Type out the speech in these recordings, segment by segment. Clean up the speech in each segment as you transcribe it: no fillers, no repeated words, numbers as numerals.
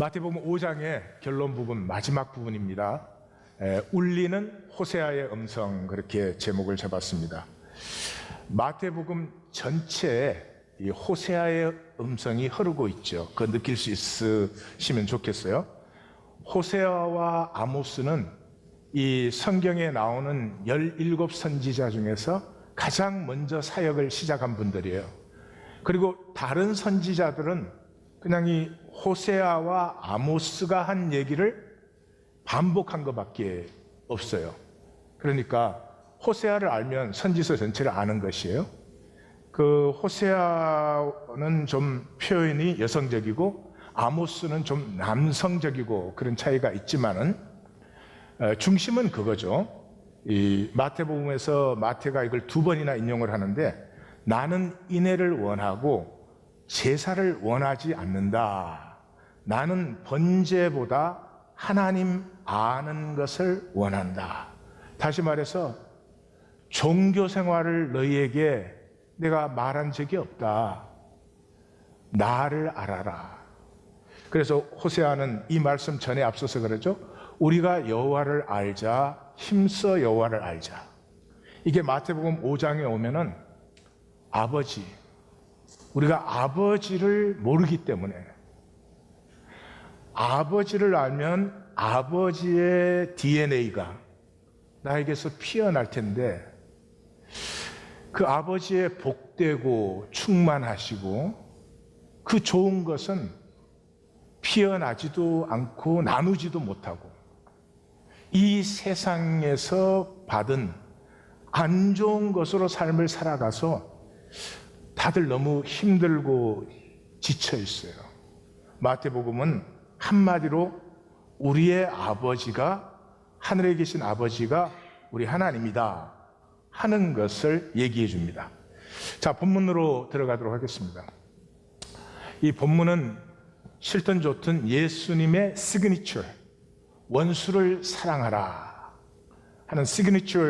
마태복음 5장의 결론 부분, 마지막 부분입니다. 울리는 호세아의 음성, 그렇게 제목을 잡았습니다. 마태복음 전체에 이 호세아의 음성이 흐르고 있죠. 그거 느낄 수 있으시면 좋겠어요. 호세아와 아모스는 이 성경에 나오는 17 선지자 중에서 가장 먼저 사역을 시작한 분들이에요. 그리고 다른 선지자들은 그냥 이 호세아와 아모스가 한 얘기를 반복한 것밖에 없어요. 그러니까 호세아를 알면 선지서 전체를 아는 것이에요. 그 호세아는 좀 표현이 여성적이고 아모스는 좀 남성적이고 그런 차이가 있지만은 중심은 그거죠. 이 마태복음에서 마태가 이걸 2번이나 인용을 하는데, 나는 인애를 원하고 제사를 원하지 않는다. 나는 번제보다 하나님 아는 것을 원한다. 다시 말해서 종교 생활을 너희에게 내가 말한 적이 없다. 나를 알아라. 그래서 호세아는 이 말씀 전에 앞서서 그러죠. 우리가 여호와를 알자, 힘써 여호와를 알자. 이게 마태복음 5장에 오면은 아버지, 우리가 아버지를 모르기 때문에, 아버지를 알면 아버지의 DNA가 나에게서 피어날 텐데, 그 아버지의 복되고 충만하시고 그 좋은 것은 피어나지도 않고 나누지도 못하고 이 세상에서 받은 안 좋은 것으로 삶을 살아가서 다들 너무 힘들고 지쳐 있어요. 마태복음은 한마디로 우리의 아버지가, 하늘에 계신 아버지가 우리 하나님이다 하는 것을 얘기해 줍니다. 자, 본문으로 들어가도록 하겠습니다. 이 본문은 싫든 좋든 예수님의 시그니처, 원수를 사랑하라 하는 시그니처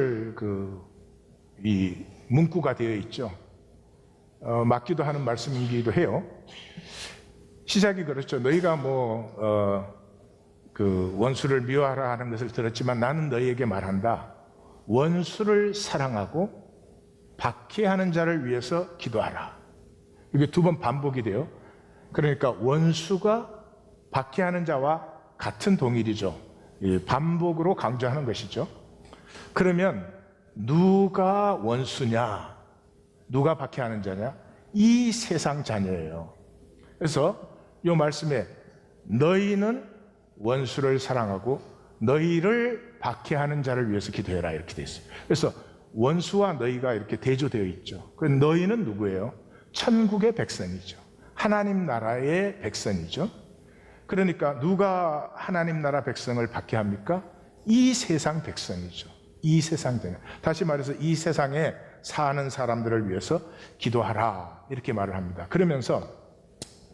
이 문구가 되어 있죠. 맞기도 하는 말씀이기도 해요. 시작이 그렇죠. 너희가 원수를 미워하라 하는 것을 들었지만 나는 너희에게 말한다. 원수를 사랑하고 박해하는 자를 위해서 기도하라. 이게 2번 반복이 돼요. 그러니까 원수가 박해하는 자와 같은 동일이죠. 반복으로 강조하는 것이죠. 그러면 누가 원수냐? 누가 박해하는 자냐? 이 세상 자녀예요. 그래서 이 말씀에 너희는 원수를 사랑하고 너희를 박해하는 자를 위해서 기도해라 이렇게 되어 있어요. 그래서 원수와 너희가 이렇게 대조되어 있죠. 그 너희는 누구예요? 천국의 백성이죠. 하나님 나라의 백성이죠. 그러니까 누가 하나님 나라 백성을 박해합니까? 이 세상 백성이죠. 이 세상 자녀. 다시 말해서 이 세상에 사는 사람들을 위해서 기도하라 이렇게 말을 합니다. 그러면서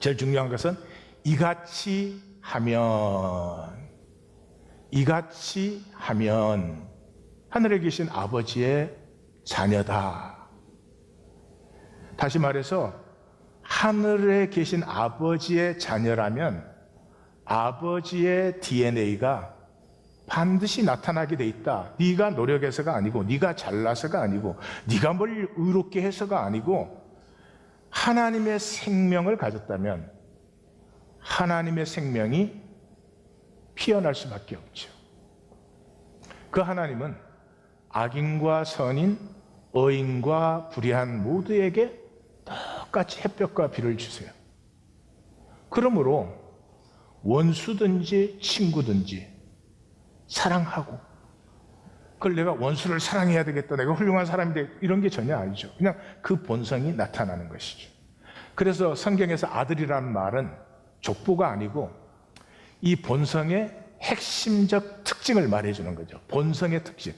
제일 중요한 것은 이같이 하면 하늘에 계신 아버지의 자녀다. 다시 말해서 하늘에 계신 아버지의 자녀라면 아버지의 DNA가 반드시 나타나게 돼 있다. 네가 노력해서가 아니고, 네가 잘나서가 아니고, 네가 뭘 의롭게 해서가 아니고, 하나님의 생명을 가졌다면 하나님의 생명이 피어날 수밖에 없죠. 그 하나님은 악인과 선인, 의인과 불의한 모두에게 똑같이 햇볕과 비를 주세요. 그러므로 원수든지 친구든지 사랑하고, 그걸 내가 원수를 사랑해야 되겠다, 내가 훌륭한 사람이 되겠다, 이런 게 전혀 아니죠. 그냥 그 본성이 나타나는 것이죠. 그래서 성경에서 아들이라는 말은 족보가 아니고 이 본성의 핵심적 특징을 말해주는 거죠. 본성의 특징.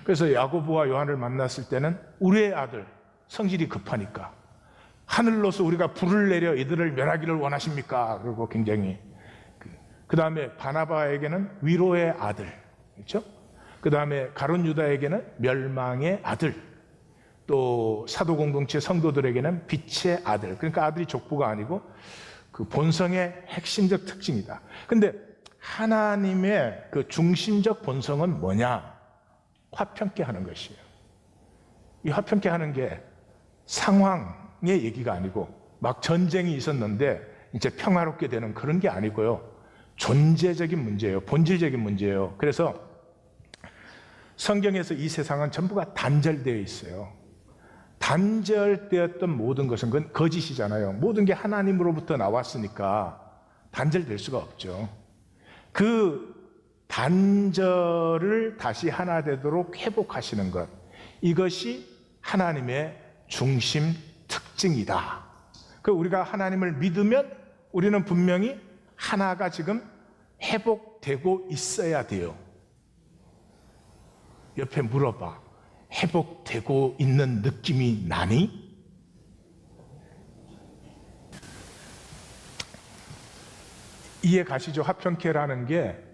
그래서 야고보와 요한을 만났을 때는 우리의 아들, 성질이 급하니까 하늘로서 우리가 불을 내려 이들을 멸하기를 원하십니까? 그리고 굉장히 그 다음에 바나바에게는 위로의 아들, 그렇죠? 그 다음에 가룟 유다에게는 멸망의 아들, 또 사도 공동체 성도들에게는 빛의 아들. 그러니까 아들이 족보가 아니고 그 본성의 핵심적 특징이다. 근데 하나님의 그 중심적 본성은 뭐냐? 화평케 하는 것이에요. 이 화평케 하는 게 상황의 얘기가 아니고 막 전쟁이 있었는데 이제 평화롭게 되는 그런 게 아니고요. 존재적인 문제예요. 본질적인 문제예요. 그래서 성경에서 이 세상은 전부가 단절되어 있어요. 단절되었던 모든 것은 그건 거짓이잖아요. 모든 게 하나님으로부터 나왔으니까 단절될 수가 없죠. 그 단절을 다시 하나 되도록 회복하시는 것, 이것이 하나님의 중심 특징이다. 그 우리가 하나님을 믿으면 우리는 분명히 하나가 지금 회복되고 있어야 돼요. 옆에 물어봐. 회복되고 있는 느낌이 나니? 이해 가시죠? 화평케라는 게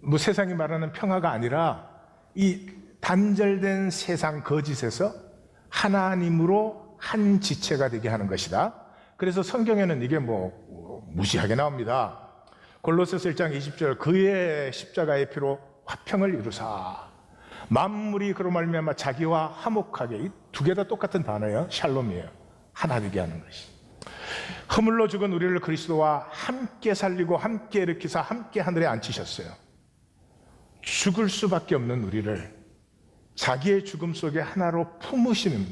뭐 세상이 말하는 평화가 아니라 이 단절된 세상 거짓에서 하나님으로 한 지체가 되게 하는 것이다. 그래서 성경에는 이게 뭐 무시하게 나옵니다. 골로새서 1장 20절, 그의 십자가의 피로 화평을 이루사 만물이 그로 말미암아 자기와 화목하게, 이 두 개 다 똑같은 단어예요. 샬롬이에요. 하나 되게 하는 것이. 허물로 죽은 우리를 그리스도와 함께 살리고 함께 일으키사 함께 하늘에 앉히셨어요. 죽을 수밖에 없는 우리를 자기의 죽음 속에 하나로 품으시는,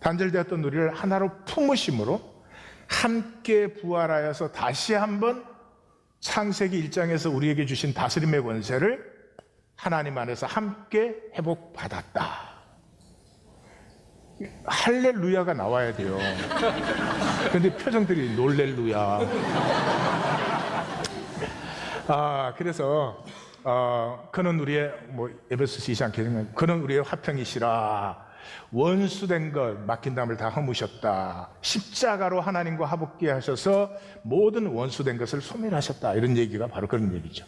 단절되었던 우리를 하나로 품으심으로 함께 부활하여서 다시 한번 창세기 1장에서 우리에게 주신 다스림의 권세를 하나님 안에서 함께 회복받았다. 할렐루야가 나와야 돼요. 그런데 표정들이 놀렐루야. 그래서 그는 우리의 에베소서 2장 계시면 그는 우리의 화평이시라. 원수된 것 맡긴 담을 다 허무셨다. 십자가로 하나님과 화목케 하셔서 모든 원수된 것을 소멸하셨다. 이런 얘기가 바로 그런 얘기죠.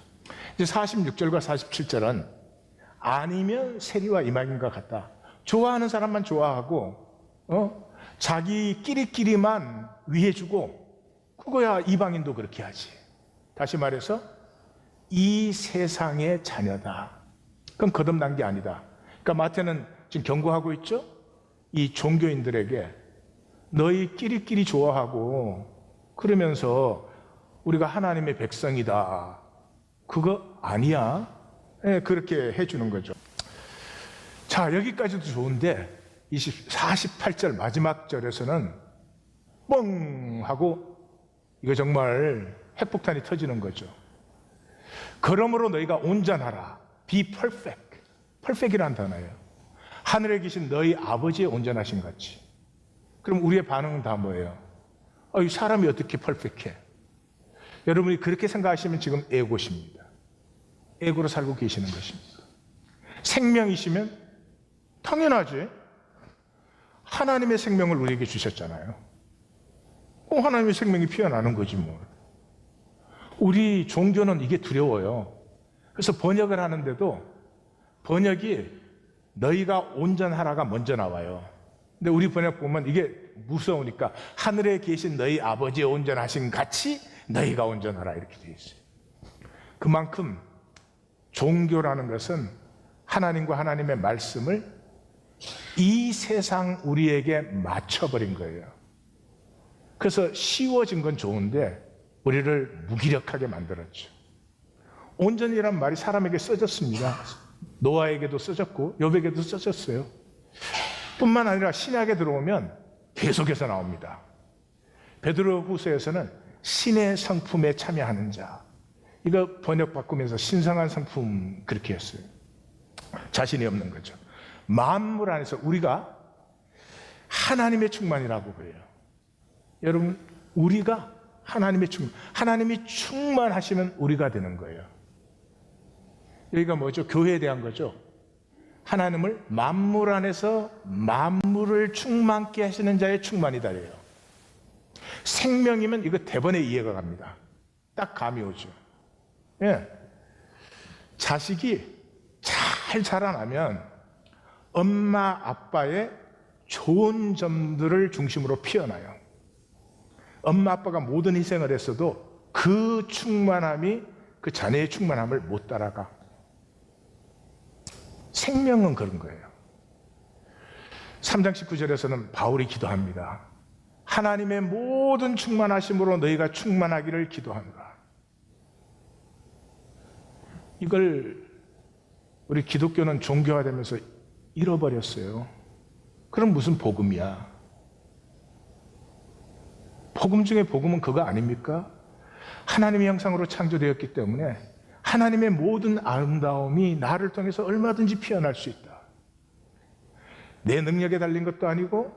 이제 46절과 47절은 아니면 세리와 이방인과 같다. 좋아하는 사람만 좋아하고 자기끼리끼리만 위해주고, 그거야 이방인도 그렇게 하지. 다시 말해서 이 세상의 자녀다. 그건 거듭난 게 아니다. 그러니까 마태는 지금 경고하고 있죠. 이 종교인들에게 너희 끼리끼리 좋아하고 그러면서 우리가 하나님의 백성이다, 그거 아니야. 네, 그렇게 해주는 거죠. 자, 여기까지도 좋은데 48절 마지막 절에서는 뻥 하고 이거 정말 핵폭탄이 터지는 거죠. 그러므로 너희가 온전하라. Be perfect. perfect이라는 단어예요. 하늘에 계신 너희 아버지의 온전하신 같이. 그럼 우리의 반응은 다 뭐예요? 이 사람이 어떻게 퍼펙트해? 여러분이 그렇게 생각하시면 지금 에고십니다. 에고로 살고 계시는 것입니다. 생명이시면 당연하지. 하나님의 생명을 우리에게 주셨잖아요. 하나님의 생명이 피어나는 거지 뭐. 우리 종교는 이게 두려워요. 그래서 번역을 하는데도 번역이 너희가 온전하라가 먼저 나와요. 근데 우리 번역 보면 이게 무서우니까 하늘에 계신 너희 아버지의 온전하신 같이 너희가 온전하라 이렇게 되어 있어요. 그만큼 종교라는 것은 하나님과 하나님의 말씀을 이 세상 우리에게 맞춰버린 거예요. 그래서 쉬워진 건 좋은데 우리를 무기력하게 만들었죠. 온전이란 말이 사람에게 써졌습니다. 노아에게도 써졌고 욥에게도 써졌어요. 뿐만 아니라 신약에 들어오면 계속해서 나옵니다. 베드로후서에서는 신의 성품에 참여하는 자, 이거 번역 바꾸면서 신성한 성품 그렇게 했어요. 자신이 없는 거죠. 만물 안에서 우리가 하나님의 충만이라고 그래요. 여러분, 우리가 하나님의 충만, 하나님이 충만하시면 우리가 되는 거예요. 여기가 뭐죠? 교회에 대한 거죠. 하나님을 만물 안에서 만물을 충만케 하시는 자의 충만이다래요. 생명이면 이거 대번에 이해가 갑니다. 딱 감이 오죠. 예. 자식이 잘 자라나면 엄마 아빠의 좋은 점들을 중심으로 피어나요. 엄마 아빠가 모든 희생을 했어도 그 충만함이 그 자녀의 충만함을 못 따라가. 생명은 그런 거예요. 3장 19절에서는 바울이 기도합니다. 하나님의 모든 충만하심으로 너희가 충만하기를 기도하노라. 이걸 우리 기독교는 종교화되면서 잃어버렸어요. 그럼 무슨 복음이야? 복음 중에 복음은 그거 아닙니까? 하나님의 형상으로 창조되었기 때문에 하나님의 모든 아름다움이 나를 통해서 얼마든지 피어날 수 있다. 내 능력에 달린 것도 아니고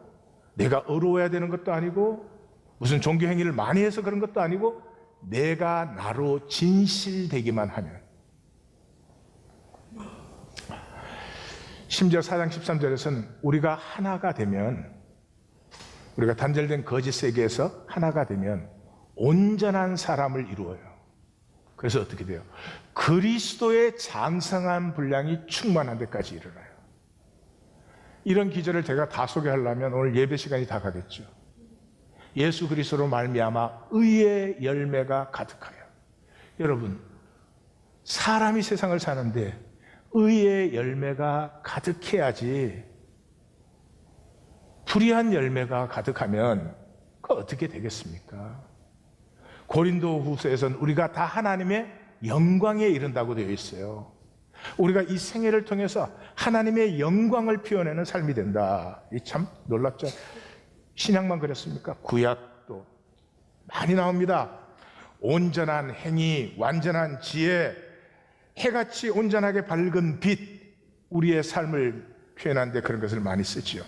내가 의로워야 되는 것도 아니고 무슨 종교 행위를 많이 해서 그런 것도 아니고 내가 나로 진실되기만 하면. 심지어 4장 13절에서는 우리가 하나가 되면, 우리가 단절된 거짓 세계에서 하나가 되면 온전한 사람을 이루어요. 그래서 어떻게 돼요? 그리스도의 장성한 분량이 충만한 데까지 이르러요. 이런 기절을 제가 다 소개하려면 오늘 예배 시간이 다 가겠죠. 예수 그리스도로 말미암아 의의 열매가 가득하여. 여러분, 사람이 세상을 사는데 의의 열매가 가득해야지, 불의한 열매가 가득하면 그 어떻게 되겠습니까? 고린도 후서에서는 우리가 다 하나님의 영광에 이른다고 되어 있어요. 우리가 이 생애를 통해서 하나님의 영광을 피워내는 삶이 된다. 이 참 놀랍죠? 신약만 그랬습니까? 구약도 많이 나옵니다. 온전한 행위, 완전한 지혜, 해같이 온전하게 밝은 빛, 우리의 삶을 표현하는데 그런 것을 많이 쓰지요.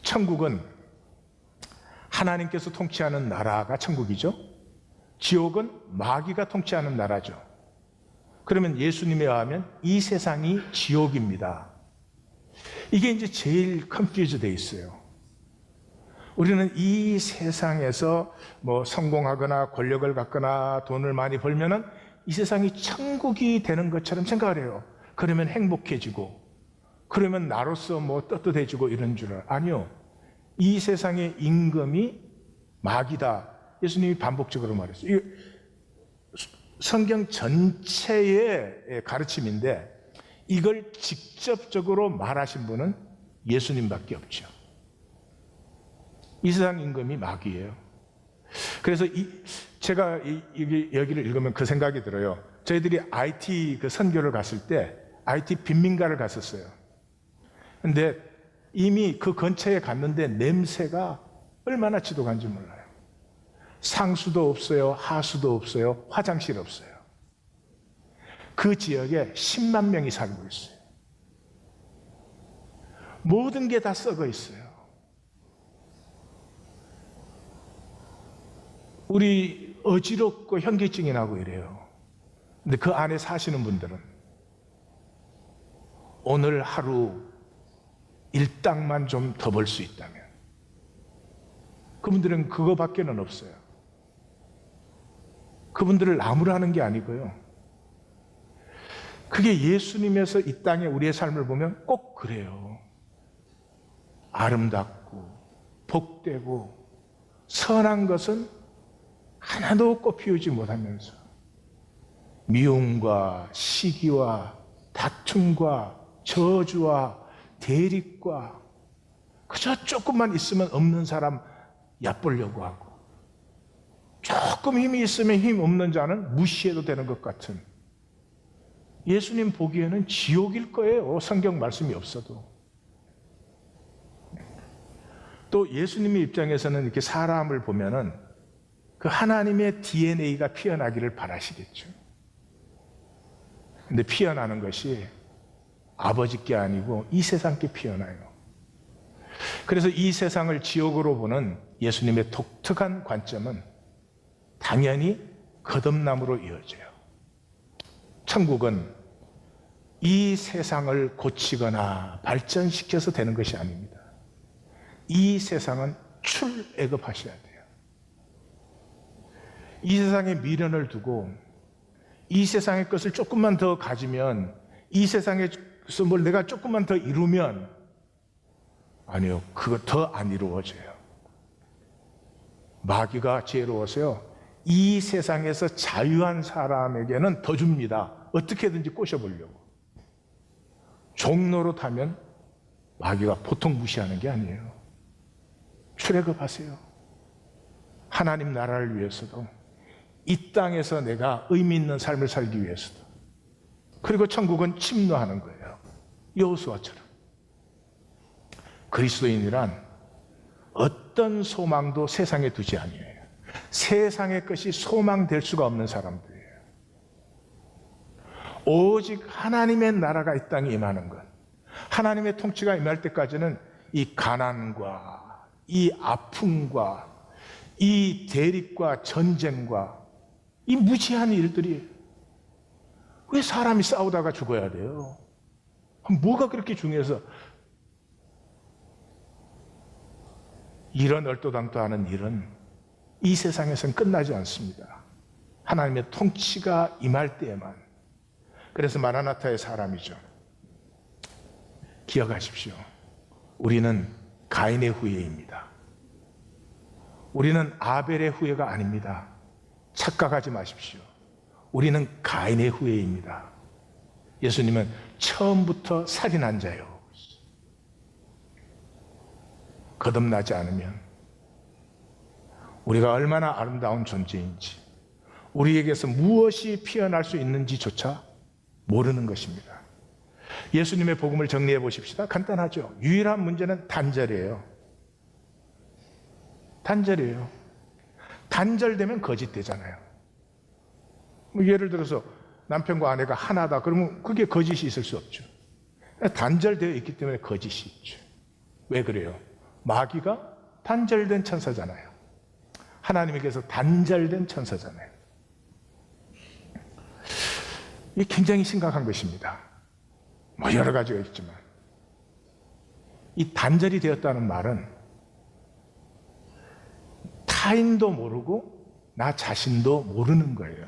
천국은 하나님께서 통치하는 나라가 천국이죠. 지옥은 마귀가 통치하는 나라죠. 그러면 예수님에 의하면 이 세상이 지옥입니다. 이게 이제 제일 컨퓨즈 돼 있어요. 우리는 이 세상에서 뭐 성공하거나 권력을 갖거나 돈을 많이 벌면은 이 세상이 천국이 되는 것처럼 생각을 해요. 그러면 행복해지고, 그러면 나로서 뭐 떳떳해지고 이런 줄 알아요. 아니요. 이 세상의 임금이 마귀다. 예수님이 반복적으로 말했어요. 성경 전체의 가르침인데 이걸 직접적으로 말하신 분은 예수님밖에 없죠. 이 세상 임금이 마귀예요. 그래서 제가 여기를 읽으면 그 생각이 들어요. 저희들이 IT 그 선교를 갔을 때 IT 빈민가를 갔었어요. 근데 이미 그 근처에 갔는데 냄새가 얼마나 지독한지 몰라요. 상수도 없어요, 하수도 없어요, 화장실 없어요. 그 지역에 10만 명이 살고 있어요. 모든 게 다 썩어 있어요. 우리 어지럽고 현기증이 나고 이래요. 근데 그 안에 사시는 분들은 오늘 하루 일당만 좀 더 벌 수 있다면, 그분들은 그거밖에는 없어요. 그분들을 나무라 하는 게 아니고요. 그게 예수님에서 이 땅에 우리의 삶을 보면 꼭 그래요. 아름답고 복되고 선한 것은 하나도 꽃피우지 못하면서 미움과 시기와 다툼과 저주와 대립과 그저 조금만 있으면 없는 사람 얕보려고 하고, 조금 힘이 있으면 힘 없는 자는 무시해도 되는 것 같은, 예수님 보기에는 지옥일 거예요. 성경 말씀이 없어도. 또 예수님의 입장에서는 이렇게 사람을 보면은 그 하나님의 DNA가 피어나기를 바라시겠죠. 근데 피어나는 것이 아버지께 아니고 이 세상께 피어나요. 그래서 이 세상을 지옥으로 보는 예수님의 독특한 관점은 당연히 거듭남으로 이어져요. 천국은 이 세상을 고치거나 발전시켜서 되는 것이 아닙니다. 이 세상은 출애굽하셔야 돼요. 이 세상에 미련을 두고 이 세상의 것을 조금만 더 가지면, 이 세상에서 뭘 내가 조금만 더 이루면, 아니요, 그거 더 안 이루어져요. 마귀가 지혜로워서요, 이 세상에서 자유한 사람에게는 더 줍니다. 어떻게든지 꼬셔보려고. 종로로 타면 마귀가 보통 무시하는 게 아니에요. 출애굽하세요. 하나님 나라를 위해서도, 이 땅에서 내가 의미 있는 삶을 살기 위해서도. 그리고 천국은 침노하는 거예요. 여호수아처럼. 그리스도인이란 어떤 소망도 세상에 두지 아니에요. 세상의 것이 소망될 수가 없는 사람들이에요. 오직 하나님의 나라가 이 땅에 임하는 것, 하나님의 통치가 임할 때까지는 이 가난과 이 아픔과 이 대립과 전쟁과 이 무지한 일들이, 왜 사람이 싸우다가 죽어야 돼요? 뭐가 그렇게 중요해서 이런 얼토당토 하는 일은 이 세상에서는 끝나지 않습니다. 하나님의 통치가 임할 때에만. 그래서 마라나타의 사람이죠. 기억하십시오. 우리는 가인의 후예입니다. 우리는 아벨의 후예가 아닙니다. 착각하지 마십시오. 우리는 가인의 후예입니다. 예수님은 처음부터 살인한 자요. 거듭나지 않으면 우리가 얼마나 아름다운 존재인지, 우리에게서 무엇이 피어날 수 있는지조차 모르는 것입니다. 예수님의 복음을 정리해 보십시다. 간단하죠. 유일한 문제는 단절이에요. 단절이에요. 단절되면 거짓되잖아요. 예를 들어서 남편과 아내가 하나다 그러면 그게 거짓이 있을 수 없죠. 단절되어 있기 때문에 거짓이 있죠. 왜 그래요? 마귀가 단절된 천사잖아요. 하나님에게서 단절된 천사잖아요. 이게 굉장히 심각한 것입니다. 뭐 여러 가지가 있지만, 이 단절이 되었다는 말은 타인도 모르고 나 자신도 모르는 거예요.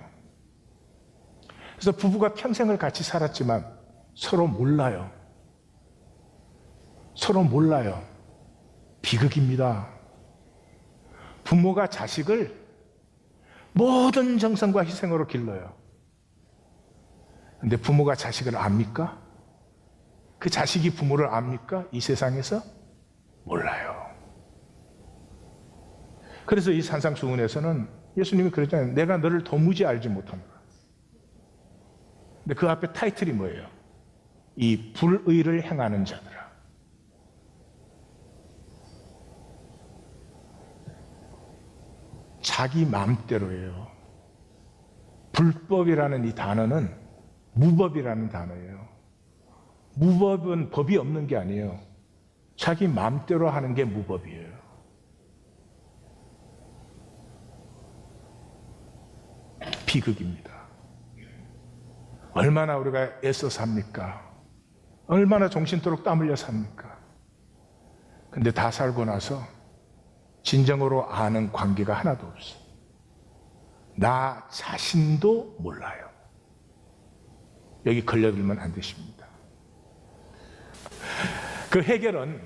그래서 부부가 평생을 같이 살았지만 서로 몰라요. 서로 몰라요. 비극입니다. 부모가 자식을 모든 정성과 희생으로 길러요. 근데 부모가 자식을 압니까? 그 자식이 부모를 압니까? 이 세상에서? 몰라요. 그래서 이 산상수훈에서는 예수님이 그랬잖아요. 내가 너를 도무지 알지 못한다. 근데 그 앞에 타이틀이 뭐예요? 이 불의를 행하는 자들아. 자기 마음대로예요. 불법이라는 이 단어는 무법이라는 단어예요. 무법은 법이 없는 게 아니에요. 자기 마음대로 하는 게 무법이에요. 비극입니다. 얼마나 우리가 애써 삽니까? 얼마나 정신토록 땀 흘려 삽니까? 근데 다 살고 나서 진정으로 아는 관계가 하나도 없어. 나 자신도 몰라요. 여기 걸려들면 안 되십니다. 그 해결은,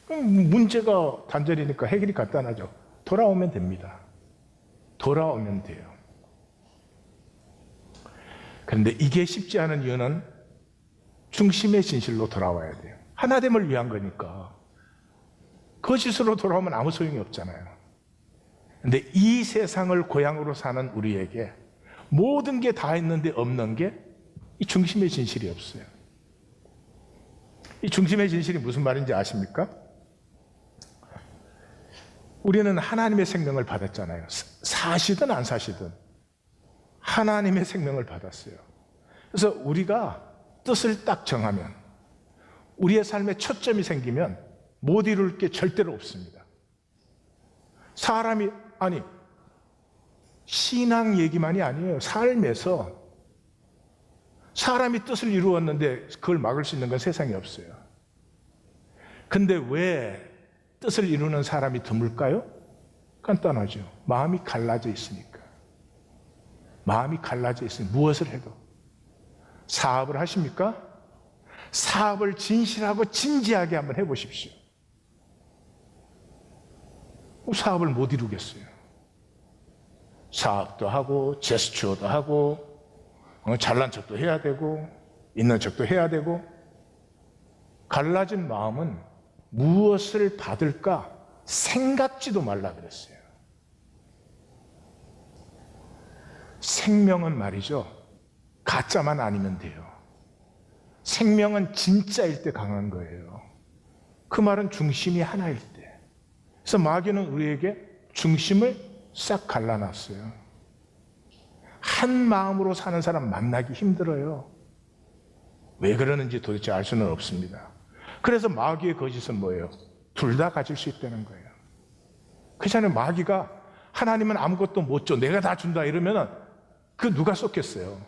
문제가 단절이니까 해결이 간단하죠. 돌아오면 됩니다. 돌아오면 돼요. 그런데 이게 쉽지 않은 이유는 중심의 진실로 돌아와야 돼요. 하나됨을 위한 거니까. 거짓으로 돌아오면 아무 소용이 없잖아요. 그런데 이 세상을 고향으로 사는 우리에게 모든 게 다 있는데 없는 게 이 중심의 진실이 없어요. 이 중심의 진실이 무슨 말인지 아십니까? 우리는 하나님의 생명을 받았잖아요. 사시든 안 사시든 하나님의 생명을 받았어요. 그래서 우리가 뜻을 딱 정하면, 우리의 삶에 초점이 생기면 못 이룰 게 절대로 없습니다. 사람이, 아니, 신앙 얘기만이 아니에요. 삶에서 사람이 뜻을 이루었는데 그걸 막을 수 있는 건 세상에 없어요. 근데 왜 뜻을 이루는 사람이 드물까요? 간단하죠. 마음이 갈라져 있으니까. 마음이 갈라져 있으니 무엇을 해도. 사업을 하십니까? 사업을 진실하고 진지하게 한번 해보십시오. 사업을 못 이루겠어요. 사업도 하고 제스처도 하고 잘난 척도 해야 되고 있는 척도 해야 되고, 갈라진 마음은 무엇을 받을까 생각지도 말라 그랬어요. 생명은 말이죠, 가짜만 아니면 돼요. 생명은 진짜일 때 강한 거예요. 그 말은 중심이 하나일 때. 그래서 마귀는 우리에게 중심을 싹 갈라놨어요. 한 마음으로 사는 사람 만나기 힘들어요. 왜 그러는지 도대체 알 수는 없습니다. 그래서 마귀의 거짓은 뭐예요? 둘 다 가질 수 있다는 거예요. 그렇잖아요. 마귀가 하나님은 아무것도 못 줘, 내가 다 준다 이러면은 그 누가 쏟겠어요?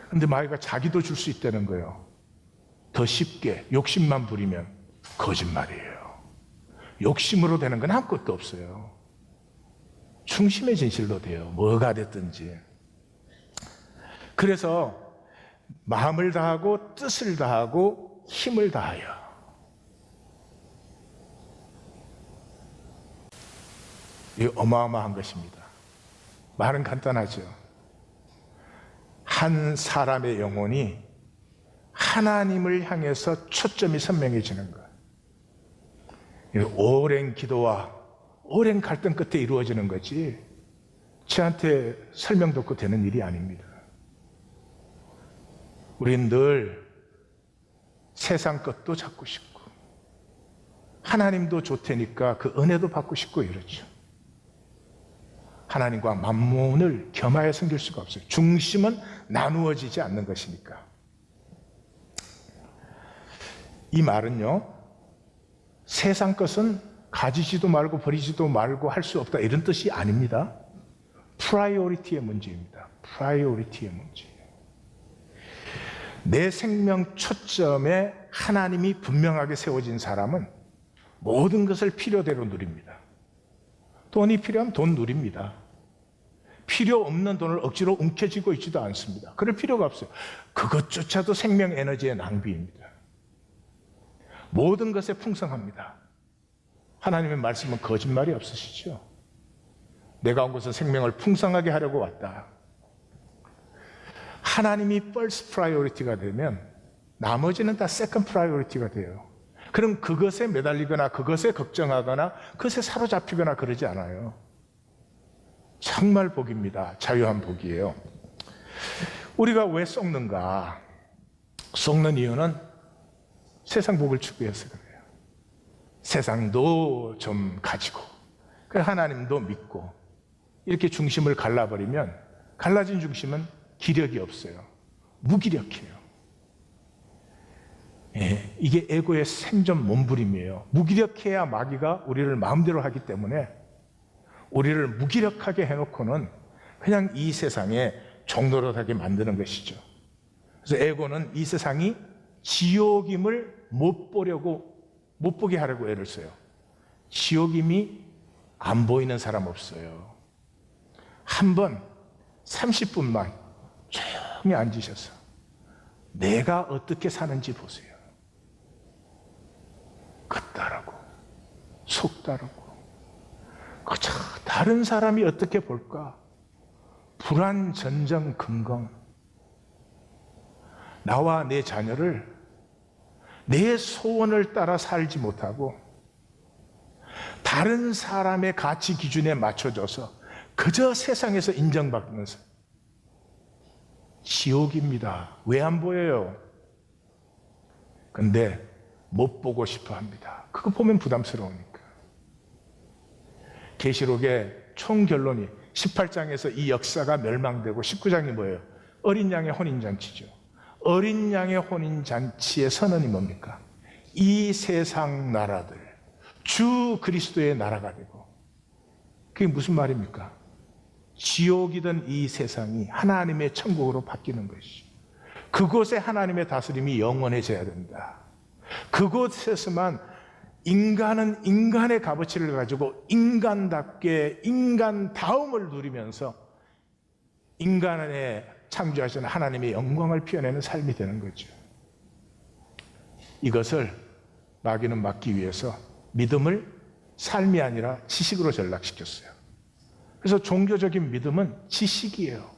근데 마귀가 자기도 줄 수 있다는 거예요. 더 쉽게 욕심만 부리면 거짓말이에요. 욕심으로 되는 건 아무것도 없어요. 중심의 진실로 돼요. 뭐가 됐든지. 그래서 마음을 다하고 뜻을 다하고 힘을 다하여. 이게 어마어마한 것입니다. 말은 간단하죠. 한 사람의 영혼이 하나님을 향해서 초점이 선명해지는 것. 오랜 기도와 오랜 갈등 끝에 이루어지는 거지, 저한테 설명 듣고 되는 일이 아닙니다. 우린 늘 세상 것도 찾고 싶고 하나님도 좋다니까 그 은혜도 받고 싶고 이러죠. 하나님과 만몬을 겸하여 섬길 수가 없어요. 중심은 나누어지지 않는 것이니까. 이 말은요, 세상 것은 가지지도 말고 버리지도 말고 할 수 없다 이런 뜻이 아닙니다. 프라이오리티의 문제입니다. 프라이오리티의 문제. 내 생명 초점에 하나님이 분명하게 세워진 사람은 모든 것을 필요대로 누립니다. 돈이 필요하면 돈 누립니다. 필요 없는 돈을 억지로 움켜쥐고 있지도 않습니다. 그럴 필요가 없어요. 그것조차도 생명 에너지의 낭비입니다. 모든 것에 풍성합니다. 하나님의 말씀은 거짓말이 없으시죠. 내가 온 것은 생명을 풍성하게 하려고 왔다. 하나님이 first priority가 되면 나머지는 다 second priority가 돼요. 그럼 그것에 매달리거나 그것에 걱정하거나 그것에 사로잡히거나 그러지 않아요. 정말 복입니다. 자유한 복이에요. 우리가 왜 썩는가? 썩는 이유는 세상 복을 추구해서 그래요. 세상도 좀 가지고 하나님도 믿고 이렇게 중심을 갈라버리면 갈라진 중심은 기력이 없어요. 무기력해요. 예, 이게 에고의 생존 몸부림이에요. 무기력해야 마귀가 우리를 마음대로 하기 때문에 우리를 무기력하게 해놓고는 그냥 이 세상에 종노릇하게 만드는 것이죠. 그래서 에고는 이 세상이 지옥임을 못 보게 하려고 애를 써요. 지옥임이 안 보이는 사람 없어요. 한번 30분만 조용히 앉으셔서 내가 어떻게 사는지 보세요. 겉다라고 속다라고 그저 다른 사람이 어떻게 볼까? 불안, 전정, 긍정. 나와 내 자녀를 내 소원을 따라 살지 못하고 다른 사람의 가치 기준에 맞춰져서 그저 세상에서 인정받으면서 지옥입니다. 왜 안 보여요? 근데 못 보고 싶어 합니다. 그거 보면 부담스러우니까. 계시록의 총 결론이 18장에서 이 역사가 멸망되고 19장이 뭐예요? 어린 양의 혼인잔치죠. 어린 양의 혼인잔치의 선언이 뭡니까? 이 세상 나라들, 주 그리스도의 나라가 되고, 그게 무슨 말입니까? 지옥이던 이 세상이 하나님의 천국으로 바뀌는 것이죠. 그곳에 하나님의 다스림이 영원해져야 된다. 그곳에서만 인간은 인간의 값어치를 가지고 인간답게 인간다움을 누리면서 인간의 창조하신 하나님의 영광을 피워내는 삶이 되는 거죠. 이것을 마귀는 막기 위해서 믿음을 삶이 아니라 지식으로 전락시켰어요. 그래서 종교적인 믿음은 지식이에요.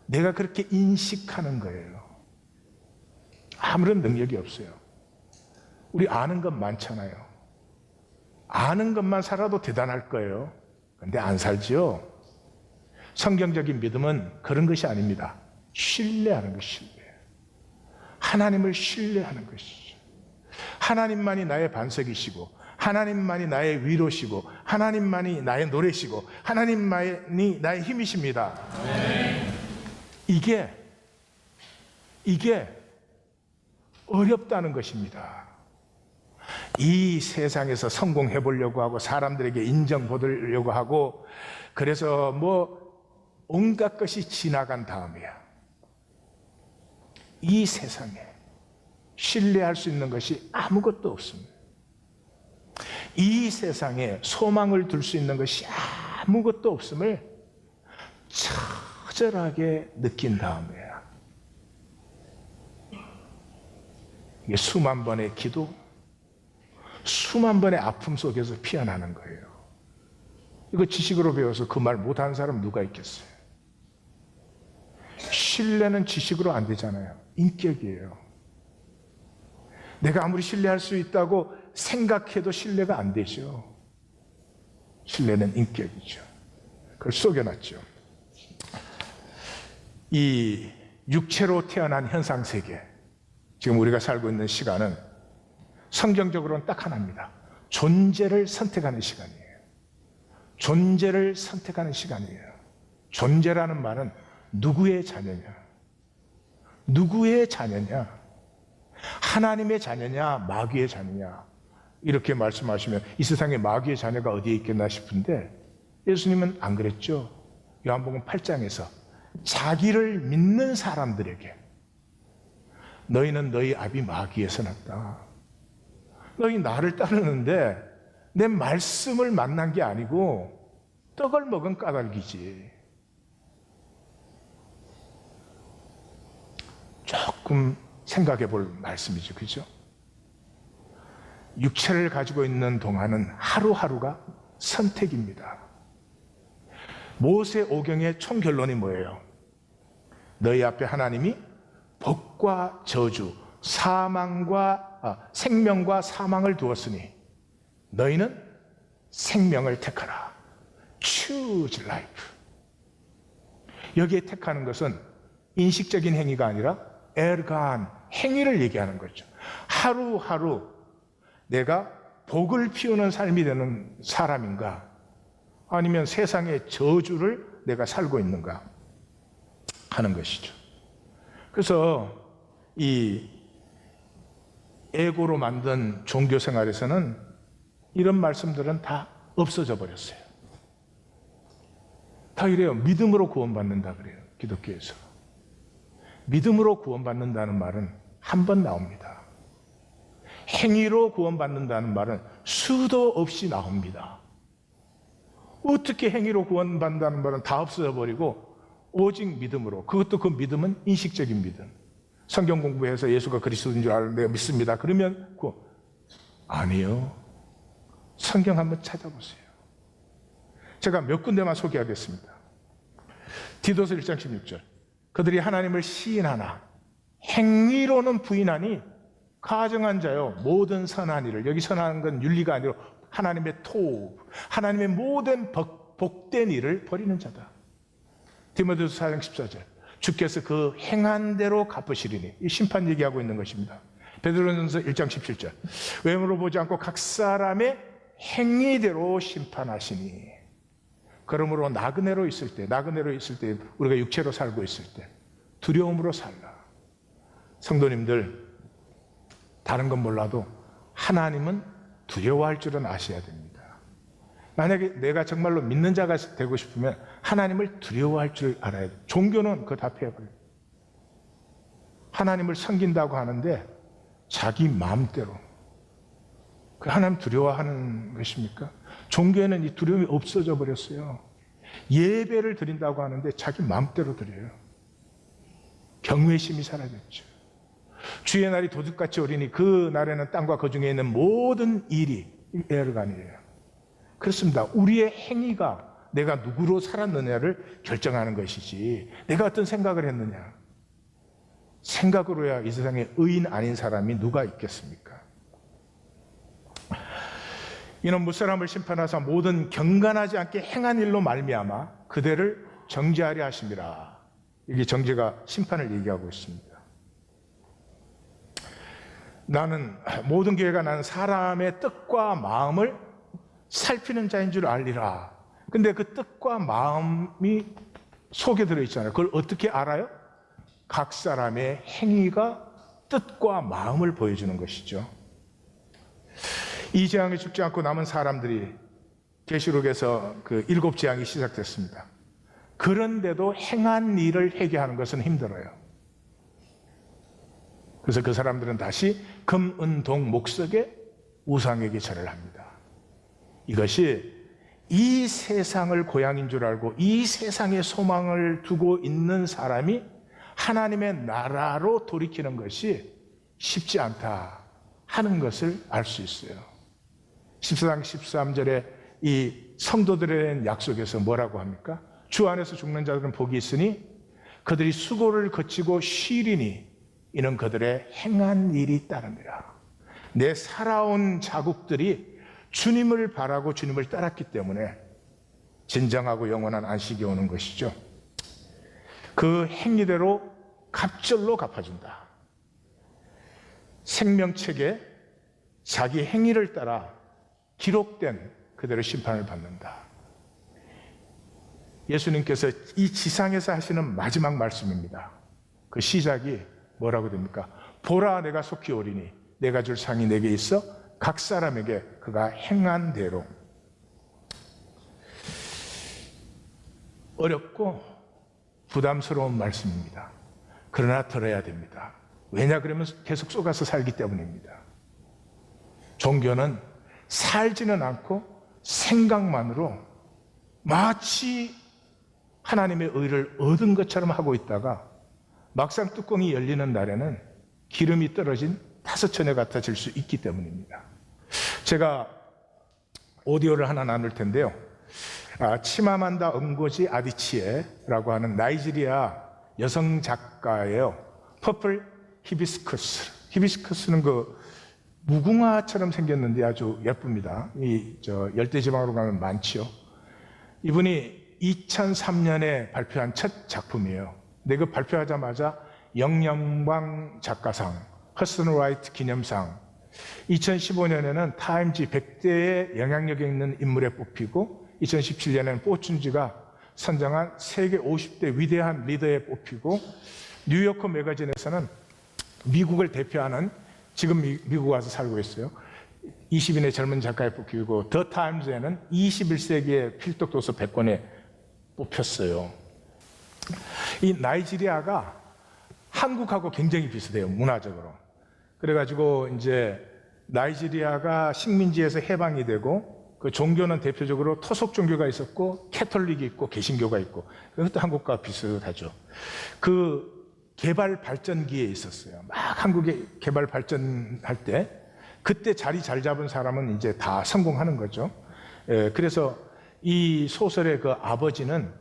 내가 그렇게 인식하는 거예요. 아무런 능력이 없어요. 우리 아는 것 많잖아요. 아는 것만 살아도 대단할 거예요. 근데 안 살지요. 성경적인 믿음은 그런 것이 아닙니다. 신뢰하는 것, 신뢰. 하나님을 신뢰하는 것이죠. 하나님만이 나의 반석이시고, 하나님만이 나의 위로시고, 하나님만이 나의 노래시고, 하나님만이 나의 힘이십니다. 이게 어렵다는 것입니다. 이 세상에서 성공해 보려고 하고, 사람들에게 인정받으려고 하고, 그래서 온갖 것이 지나간 다음에야 이 세상에 신뢰할 수 있는 것이 아무것도 없습니다. 이 세상에 소망을 둘 수 있는 것이 아무것도 없음을 처절하게 느낀 다음에야 이게 수만 번의 기도, 수만 번의 아픔 속에서 피어나는 거예요. 이거 지식으로 배워서 그 말 못하는 사람 누가 있겠어요? 신뢰는 지식으로 안 되잖아요. 인격이에요. 내가 아무리 신뢰할 수 있다고 생각해도 신뢰가 안 되죠. 신뢰는 인격이죠. 그걸 속여놨죠. 이 육체로 태어난 현상세계, 지금 우리가 살고 있는 시간은 성경적으로는 딱 하나입니다. 존재를 선택하는 시간이에요. 존재를 선택하는 시간이에요. 존재라는 말은 누구의 자녀냐? 누구의 자녀냐? 하나님의 자녀냐? 마귀의 자녀냐? 이렇게 말씀하시면 이 세상에 마귀의 자녀가 어디에 있겠나 싶은데 예수님은 안 그랬죠. 요한복음 8장에서 자기를 믿는 사람들에게 너희는 너희 아비 마귀에서 났다. 너희 나를 따르는데 내 말씀을 만난 게 아니고 떡을 먹은 까닭이지. 조금 생각해 볼 말씀이죠. 그죠? 육체를 가지고 있는 동안은 하루하루가 선택입니다. 모세 오경의 총결론이 뭐예요? 너희 앞에 하나님이 복과 저주, 생명과 사망을 두었으니 너희는 생명을 택하라. Choose life. 여기에 택하는 것은 인식적인 행위가 아니라 엘간, 행위를 얘기하는 거죠. 하루하루 내가 복을 피우는 삶이 되는 사람인가, 아니면 세상의 저주를 내가 살고 있는가 하는 것이죠. 그래서 이 에고로 만든 종교 생활에서는 이런 말씀들은 다 없어져 버렸어요. 다 이래요. 믿음으로 구원받는다 그래요. 기독교에서. 믿음으로 구원받는다는 말은 한 번 나옵니다. 행위로 구원받는다는 말은 수도 없이 나옵니다. 어떻게 행위로 구원받는다는 말은 다 없어져 버리고 오직 믿음으로, 그것도 그 믿음은 인식적인 믿음. 성경 공부해서 예수가 그리스도인 줄 알았는데 믿습니다. 그러면 아니요. 성경 한번 찾아보세요. 제가 몇 군데만 소개하겠습니다. 디도서 1장 16절. 그들이 하나님을 시인하나 행위로는 부인하니 가증한 자요 모든 선한 일을, 여기 선한 건 윤리가 아니라 하나님의 하나님의 모든 복된 일을 버리는 자다. 디모데후서 4장 14절. 주께서 그 행한 대로 갚으시리니, 이 심판 얘기하고 있는 것입니다. 베드로전서 1장 17절. 외모로 보지 않고 각 사람의 행위대로 심판하시니. 그러므로 나그네로 있을 때 우리가 육체로 살고 있을 때 두려움으로 살라. 성도님들, 다른 건 몰라도 하나님은 두려워할 줄은 아셔야 됩니다. 만약에 내가 정말로 믿는 자가 되고 싶으면 하나님을 두려워할 줄 알아야 돼요. 종교는 그거 다 패해버려요. 하나님을 섬긴다고 하는데 자기 마음대로. 그 하나님 두려워하는 것입니까? 종교에는 이 두려움이 없어져 버렸어요. 예배를 드린다고 하는데 자기 마음대로 드려요. 경외심이 사라졌죠. 주의 날이 도둑같이 오리니 그 날에는 땅과 그 중에 있는 모든 일이 이 에러가 아니에요. 그렇습니다. 우리의 행위가 내가 누구로 살았느냐를 결정하는 것이지 내가 어떤 생각을 했느냐. 생각으로야 이 세상에 의인 아닌 사람이 누가 있겠습니까? 이는 무사람을 심판하사 모든 경건하지 않게 행한 일로 말미암아 그대를 정죄하려 하심이라. 이게 정죄가 심판을 얘기하고 있습니다. 나는 모든 교회가 나는 사람의 뜻과 마음을 살피는 자인 줄 알리라. 근데 그 뜻과 마음이 속에 들어있잖아요. 그걸 어떻게 알아요? 각 사람의 행위가 뜻과 마음을 보여주는 것이죠. 이 재앙에 죽지 않고 남은 사람들이 계시록에서 그 7 재앙이 시작됐습니다. 그런데도 행한 일을 회개하는 것은 힘들어요. 그래서 그 사람들은 다시 금, 은, 동, 목석의 우상에게 절을 합니다. 이것이 이 세상을 고향인 줄 알고 이 세상에 소망을 두고 있는 사람이 하나님의 나라로 돌이키는 것이 쉽지 않다 하는 것을 알 수 있어요. 14장 13절에 이 성도들에 대한 약속에서 뭐라고 합니까? 주 안에서 죽는 자들은 복이 있으니 그들이 수고를 거치고 쉬리니 이는 그들의 행한 일이 따릅니다. 내 살아온 자국들이 주님을 바라고 주님을 따랐기 때문에 진정하고 영원한 안식이 오는 것이죠. 그 행위대로 갑절로 갚아준다. 생명책에 자기 행위를 따라 기록된 그대로 심판을 받는다. 예수님께서 이 지상에서 하시는 마지막 말씀입니다. 그 시작이 뭐라고 됩니까? 보라 내가 속히 오리니 내가 줄 상이 내게 있어 각 사람에게 그가 행한 대로. 어렵고 부담스러운 말씀입니다. 그러나 들어야 됩니다. 왜냐 그러면 계속 속아서 살기 때문입니다. 종교는 살지는 않고 생각만으로 마치 하나님의 의를 얻은 것처럼 하고 있다가 막상 뚜껑이 열리는 날에는 기름이 떨어진 5천에 같아질 수 있기 때문입니다. 제가 오디오를 하나 나눌 텐데요. 치마만다 응고지 아디치에라고 하는 나이지리아 여성 작가예요. 퍼플 히비스커스. 히비스커스는 그 무궁화처럼 생겼는데 아주 예쁩니다. 열대지방으로 가면 많지요. 이분이 2003년에 발표한 첫 작품이에요. 근데 그 발표하자마자 영영방 작가상, 허슨 라이트 기념상, 2015년에는 타임지 100대의 영향력이 있는 인물에 뽑히고 2017년에는 포춘지가 선정한 세계 50대 위대한 리더에 뽑히고 뉴요커 매거진에서는 미국을 대표하는 지금 미국 와서 살고 있어요. 20인의 젊은 작가에 뽑히고 더 타임즈에는 21세기의 필독 도서 100권에 뽑혔어요. 이 나이지리아가 한국하고 굉장히 비슷해요, 문화적으로. 그래가지고 이제 나이지리아가 식민지에서 해방이 되고 그 종교는 대표적으로 토속 종교가 있었고 캐톨릭이 있고 개신교가 있고 그것도 한국과 비슷하죠. 그 개발 발전기에 있었어요. 막 한국에 개발 발전할 때 그때 자리 잘 잡은 사람은 이제 다 성공하는 거죠. 그래서 이 소설의 그 아버지는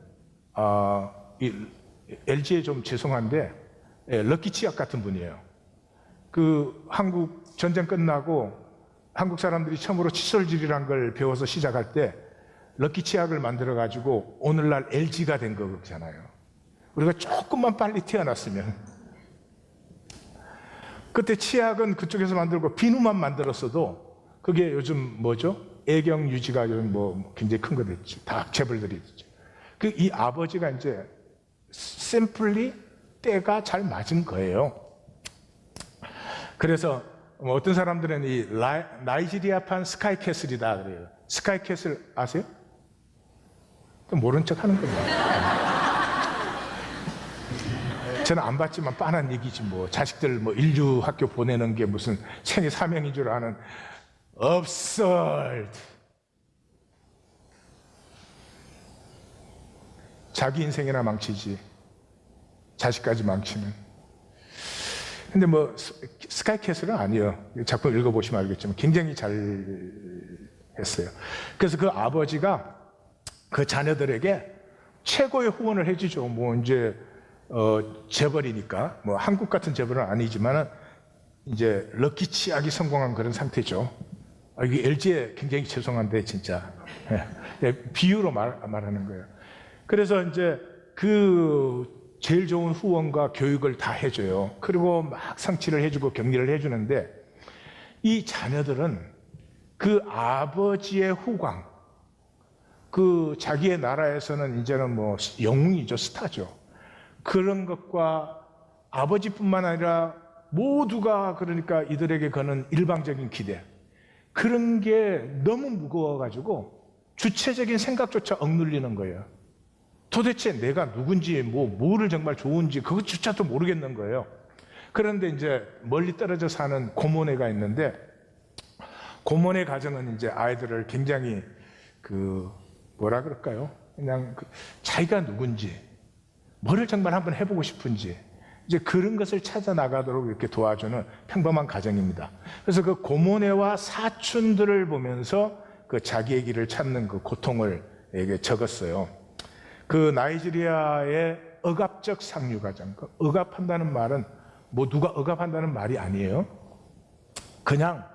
LG에 좀 죄송한데 럭키 치약 같은 분이에요. 그 한국 전쟁 끝나고 한국 사람들이 처음으로 칫솔질이란 걸 배워서 시작할 때 럭키 치약을 만들어 가지고 오늘날 LG가 된 거잖아요. 우리가 조금만 빨리 태어났으면 그때 치약은 그쪽에서 만들고 비누만 만들었어도 그게 요즘 뭐죠? 애경 유지가 요즘 뭐 굉장히 큰 거 됐죠. 다 재벌들이 됐죠. 그 이 아버지가 이제 심플리 때가 잘 맞은 거예요. 그래서 어떤 사람들은 이 나이지리아판 스카이캐슬이다 그래요. 스카이캐슬 아세요? 모른 척 하는 겁니다. 저는 안 봤지만 뻔한 얘기지 뭐. 자식들 뭐 인류 학교 보내는 게 무슨 생애 사명인 줄 아는 absurd. 자기 인생이나 망치지 자식까지 망치는. 근데 뭐 스카이캐슬은 아니에요. 작품 읽어보시면 알겠지만 굉장히 잘 했어요. 그래서 그 아버지가 그 자녀들에게 최고의 후원을 해주죠. 뭐 이제 재벌이니까 뭐 한국 같은 재벌은 아니지만은 이제 럭키 치약이 성공한 그런 상태죠. 이게 LG에 굉장히 죄송한데 진짜 비유로 말하는 거예요. 그래서 이제 그 제일 좋은 후원과 교육을 다 해줘요. 그리고 막 상치를 해주고 격리를 해주는데 이 자녀들은 그 아버지의 후광, 그 자기의 나라에서는 이제는 뭐 영웅이죠, 스타죠. 그런 것과 아버지뿐만 아니라 모두가 그러니까 이들에게 거는 일방적인 기대, 그런 게 너무 무거워가지고 주체적인 생각조차 억눌리는 거예요. 도대체 내가 누군지 뭐를 정말 좋은지 그것조차도 모르겠는 거예요. 그런데 이제 멀리 떨어져 사는 고모네가 있는데 고모네 가정은 이제 아이들을 굉장히 뭐라 그럴까요? 그냥 자기가 누군지 뭐를 정말 한번 해보고 싶은지 이제 그런 것을 찾아 나가도록 이렇게 도와주는 평범한 가정입니다. 그래서 그 고모네와 사촌들을 보면서 그 자기의 길을 찾는 그 고통을 적었어요. 그 나이지리아의 억압적 상류 가정, 억압한다는 말은 뭐 누가 억압한다는 말이 아니에요. 그냥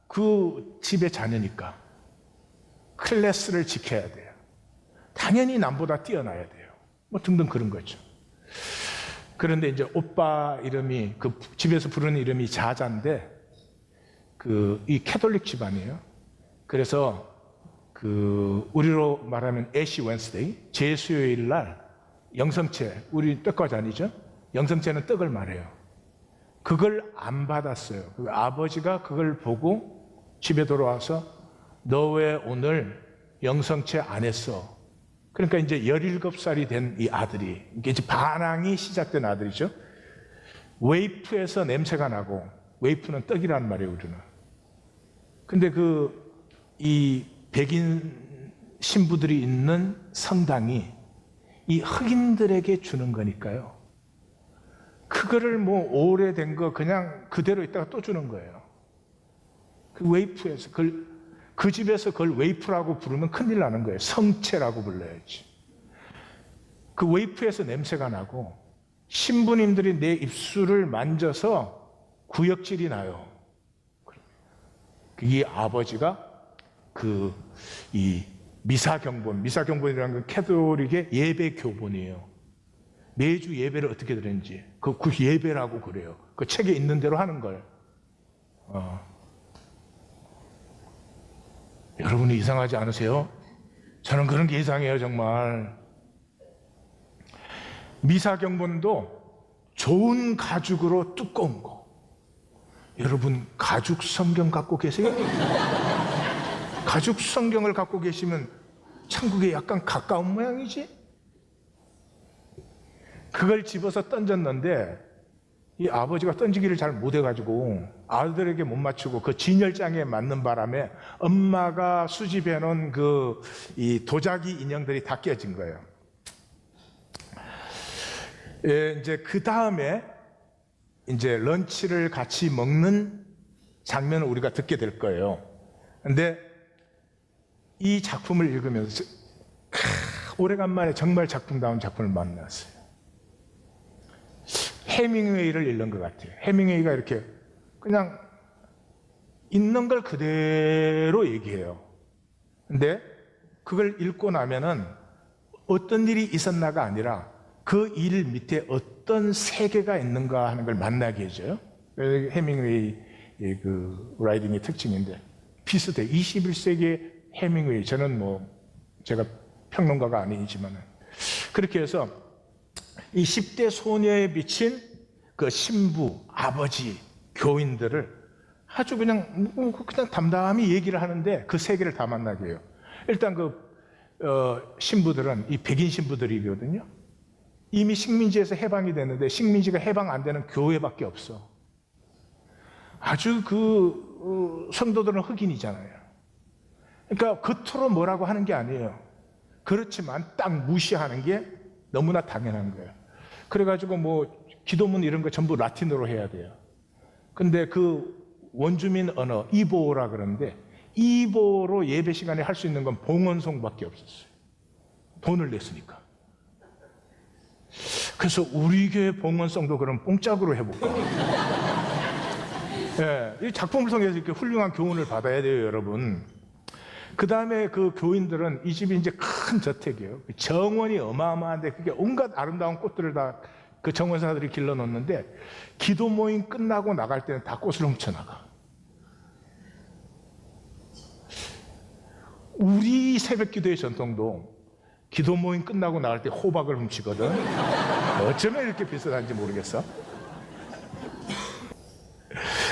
그 집의 자녀니까 클래스를 지켜야 돼요. 당연히 남보다 뛰어나야 돼요. 뭐 등등 그런 거죠. 그런데 이제 오빠 이름이 그 집에서 부르는 이름이 자자인데 이 캐톨릭 집안이에요. 그래서 우리로 말하면 애쉬 웬스데이, 제수요일 날 영성체, 우리 떡과자 아니죠? 영성체는 떡을 말해요. 그걸 안 받았어요. 아버지가 그걸 보고 집에 돌아와서 너 왜 오늘 영성체 안 했어? 그러니까 이제 17살이 된 이 아들이, 이게 이제 반항이 시작된 아들이죠. 웨이프에서 냄새가 나고, 웨이프는 떡이라는 말이에요, 우리는. 근데 이 백인 신부들이 있는 성당이 이 흑인들에게 주는 거니까요. 그거를 뭐 오래된 거 그냥 그대로 있다가 또 주는 거예요. 그 웨이프에서 그 집에서 그걸 웨이프라고 부르면 큰일 나는 거예요. 성체라고 불러야지. 그 웨이프에서 냄새가 나고 신부님들이 내 입술을 만져서 구역질이 나요. 이 아버지가 이 미사경본이라는 건 캐톨릭의 예배 교본이에요. 매주 예배를 어떻게 드렸는지 그 예배라고 그래요. 그 책에 있는 대로 하는 걸. 여러분이 이상하지 않으세요? 저는 그런 게 이상해요, 정말. 미사경본도 좋은 가죽으로 두꺼운 거. 여러분 가죽 성경 갖고 계세요? 가죽 성경을 갖고 계시면 천국에 약간 가까운 모양이지? 그걸 집어서 던졌는데 이 아버지가 던지기를 잘 못해가지고 아들에게 못 맞추고 그 진열장에 맞는 바람에 엄마가 수집해 놓은 이 도자기 인형들이 다 깨진 거예요. 이제 그 다음에 이제 런치를 같이 먹는 장면을 우리가 듣게 될 거예요. 근데 이 작품을 읽으면서 오래간만에 정말 작품다운 작품을 만났어요. 해밍웨이를 읽는 것 같아요. 해밍웨이가 이렇게 그냥 있는 걸 그대로 얘기해요. 근데 그걸 읽고 나면은 어떤 일이 있었나가 아니라 그 일 밑에 어떤 세계가 있는가 하는 걸 만나게 해줘요. 해밍웨이 라이딩의 특징인데 비슷해. 21세기 해밍웨이. 저는 뭐 제가 평론가가 아니지만은 그렇게 해서 이 10대 소녀에 비친 그 신부, 아버지, 교인들을 아주 그냥 담담히 얘기를 하는데 그 세계를 다 만나게 해요. 일단 신부들은 이 백인 신부들이거든요. 이미 식민지에서 해방이 됐는데 식민지가 해방 안 되는 교회밖에 없어. 아주 성도들은 흑인이잖아요. 그러니까 겉으로 뭐라고 하는 게 아니에요. 그렇지만 딱 무시하는 게 너무나 당연한 거예요. 그래가지고 뭐 기도문 이런 거 전부 라틴어로 해야 돼요. 근데 그 원주민 언어 이보라 그러는데 이보로 예배 시간에 할 수 있는 건 봉헌송밖에 없었어요. 돈을 냈으니까. 그래서 우리 교회 봉헌송도 그럼 공짜로 해볼까? 예, 이 작품을 통해서 이렇게 훌륭한 교훈을 받아야 돼요, 여러분. 그 다음에 그 교인들은 이 집이 이제 큰 저택이에요. 정원이 어마어마한데 그게 온갖 아름다운 꽃들을 다 그 정원사들이 길러 놓는데 기도 모임 끝나고 나갈 때는 다 꽃을 훔쳐나가. 우리 새벽 기도의 전통도 기도 모임 끝나고 나갈 때 호박을 훔치거든. 어쩌면 이렇게 비슷한지 모르겠어.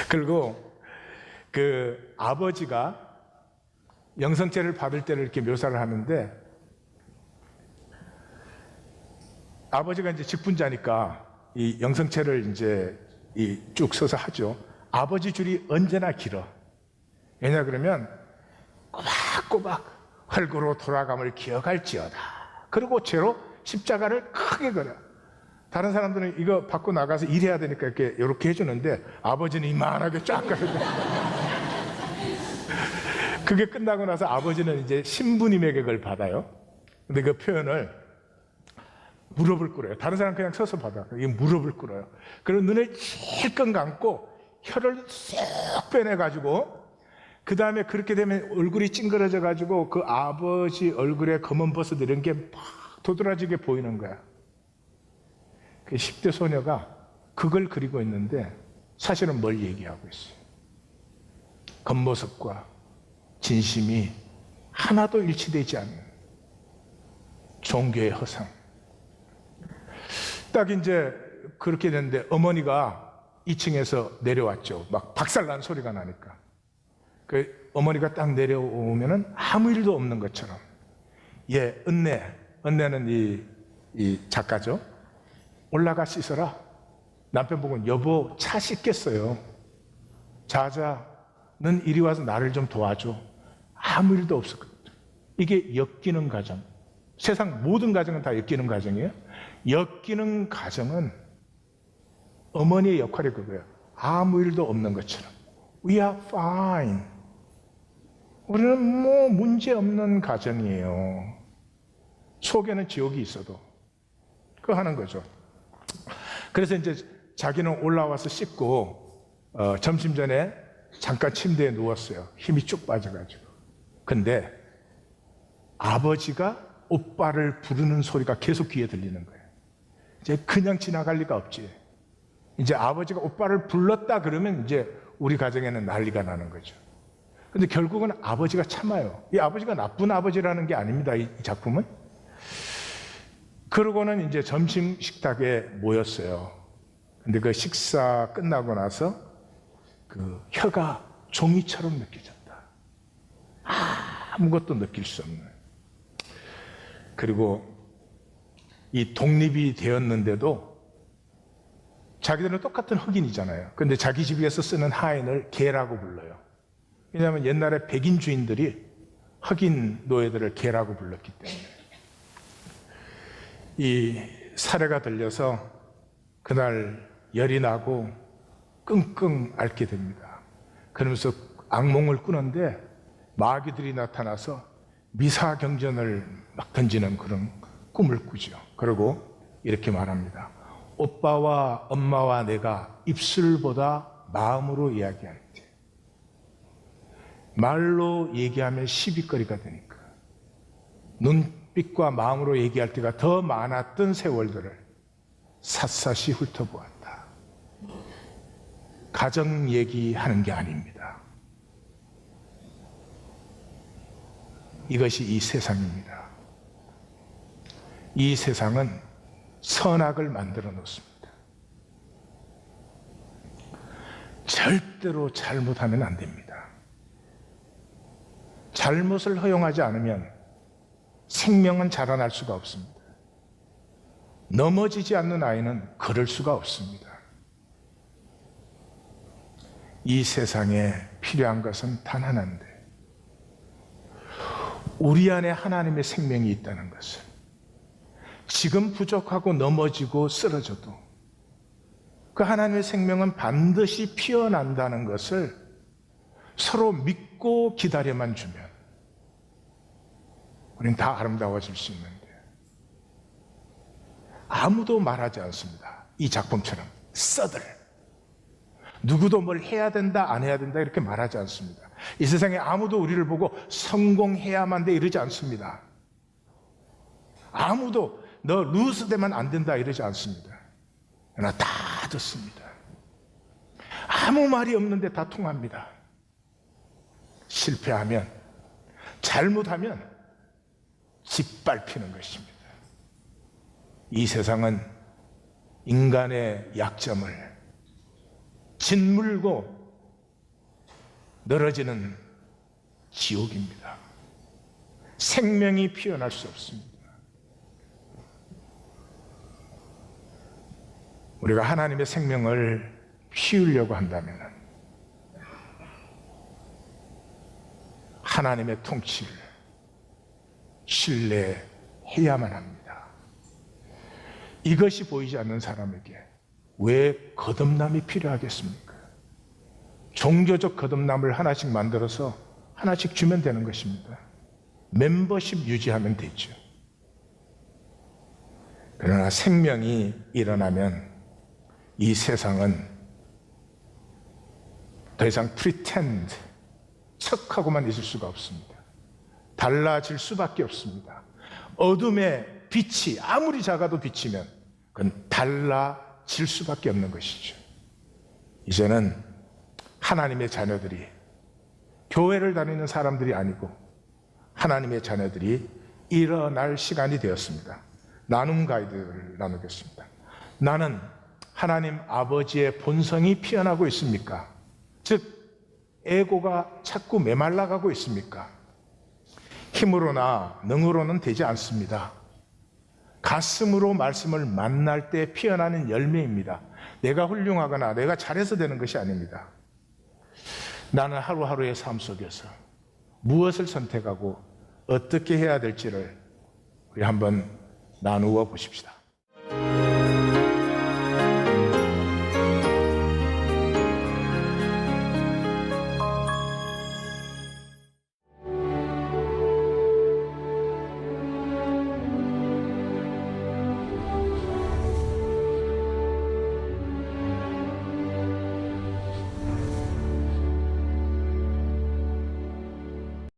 그리고 그 아버지가 영성죄를 받을 때를 이렇게 묘사를 하는데, 아버지가 이제 직분자니까 이 영성죄를 이제 쭉 써서 하죠. 아버지 줄이 언제나 길어. 왜냐 그러면 꼬박꼬박 헐고로 돌아감을 기억할지어다. 그리고 죄로 십자가를 크게 걸어. 다른 사람들은 이거 받고 나가서 일해야 되니까 이렇게 해주는데 아버지는 이만하게 쫙 걸어. 그게 끝나고 나서 아버지는 이제 신부님에게 그걸 받아요. 근데 그 표현을 무릎을 꿇어요. 다른 사람 그냥 서서 받아. 이 무릎을 꿇어요. 그리고 눈을 찔끔 감고 혀를 쏙 빼내가지고, 그 다음에 그렇게 되면 얼굴이 찡그러져가지고 그 아버지 얼굴에 검은 버섯 이런 게 막 도드라지게 보이는 거야. 그 10대 소녀가 그걸 그리고 있는데 사실은 뭘 얘기하고 있어요? 겉모습과 진심이 하나도 일치되지 않는 종교의 허상. 딱 이제 그렇게 됐는데 어머니가 2층에서 내려왔죠. 막 박살난 소리가 나니까. 그 어머니가 딱 내려오면은 아무 일도 없는 것처럼. 예, 은혜는 이 작가죠. 올라가 씻어라. 남편 보고 여보 차 씻겠어요. 자자는 이리 와서 나를 좀 도와줘. 아무 일도 없었거든. 이게 엮이는 가정. 세상 모든 가정은 다 엮이는 가정이에요. 엮이는 가정은 어머니의 역할이 그거예요. 아무 일도 없는 것처럼. We are fine. 우리는 뭐 문제 없는 가정이에요. 속에는 지옥이 있어도. 그거 하는 거죠. 그래서 이제 자기는 올라와서 씻고 점심 전에 잠깐 침대에 누웠어요. 힘이 쭉 빠져가지고. 근데 아버지가 오빠를 부르는 소리가 계속 귀에 들리는 거예요. 이제 그냥 지나갈 리가 없지. 이제 아버지가 오빠를 불렀다 그러면 이제 우리 가정에는 난리가 나는 거죠. 근데 결국은 아버지가 참아요. 이 아버지가 나쁜 아버지라는 게 아닙니다, 이 작품은. 그러고는 이제 점심 식탁에 모였어요. 근데 그 식사 끝나고 나서 그 혀가 종이처럼 느껴졌다. 아무것도 느낄 수 없는. 그리고 이 독립이 되었는데도 자기들은 똑같은 흑인이잖아요. 근데 자기 집에서 쓰는 하인을 개라고 불러요. 왜냐하면 옛날에 백인 주인들이 흑인 노예들을 개라고 불렀기 때문에. 이 사례가 들려서 그날 열이 나고 끙끙 앓게 됩니다. 그러면서 악몽을 꾸는데 마귀들이 나타나서 미사경전을 막 던지는 그런 꿈을 꾸죠. 그리고 이렇게 말합니다. 오빠와 엄마와 내가 입술보다 마음으로 이야기할 때, 말로 얘기하면 시비거리가 되니까 눈빛과 마음으로 얘기할 때가 더 많았던 세월들을 샅샅이 훑어보았다. 가정 얘기하는 게 아닙니다. 이것이 이 세상입니다. 이 세상은 선악을 만들어 놓습니다. 절대로 잘못하면 안 됩니다. 잘못을 허용하지 않으면 생명은 자라날 수가 없습니다. 넘어지지 않는 아이는 걸을 수가 없습니다. 이 세상에 필요한 것은 단 하나인데, 우리 안에 하나님의 생명이 있다는 것을, 지금 부족하고 넘어지고 쓰러져도 그 하나님의 생명은 반드시 피어난다는 것을 서로 믿고 기다려만 주면 우린 다 아름다워질 수 있는데 아무도 말하지 않습니다. 이 작품처럼 써들 누구도 뭘 해야 된다 안 해야 된다 이렇게 말하지 않습니다. 이 세상에 아무도 우리를 보고 성공해야만 돼 이러지 않습니다. 아무도 너 루스 되면 안 된다 이러지 않습니다. 그러나 다 듣습니다. 아무 말이 없는데 다 통합니다. 실패하면, 잘못하면 짓밟히는 것입니다. 이 세상은 인간의 약점을 짓물고 늘어지는 지옥입니다. 생명이 피어날 수 없습니다. 우리가 하나님의 생명을 피우려고 한다면 하나님의 통치를 신뢰해야만 합니다. 이것이 보이지 않는 사람에게 왜 거듭남이 필요하겠습니까? 종교적 거듭남을 하나씩 만들어서 하나씩 주면 되는 것입니다. 멤버십 유지하면 되죠. 그러나 생명이 일어나면 이 세상은 더 이상 pretend, 척하고만 있을 수가 없습니다. 달라질 수밖에 없습니다. 어둠의 빛이 아무리 작아도 비치면 그건 달라질 수밖에 없는 것이죠. 이제는 하나님의 자녀들이 교회를 다니는 사람들이 아니고 하나님의 자녀들이 일어날 시간이 되었습니다. 나눔 가이드를 나누겠습니다. 나는 하나님 아버지의 본성이 피어나고 있습니까? 즉 에고가 자꾸 메말라가고 있습니까? 힘으로나 능으로는 되지 않습니다. 가슴으로 말씀을 만날 때 피어나는 열매입니다. 내가 훌륭하거나 내가 잘해서 되는 것이 아닙니다. 나는 하루하루의 삶 속에서 무엇을 선택하고 어떻게 해야 될지를 우리 한번 나누어 보십시다.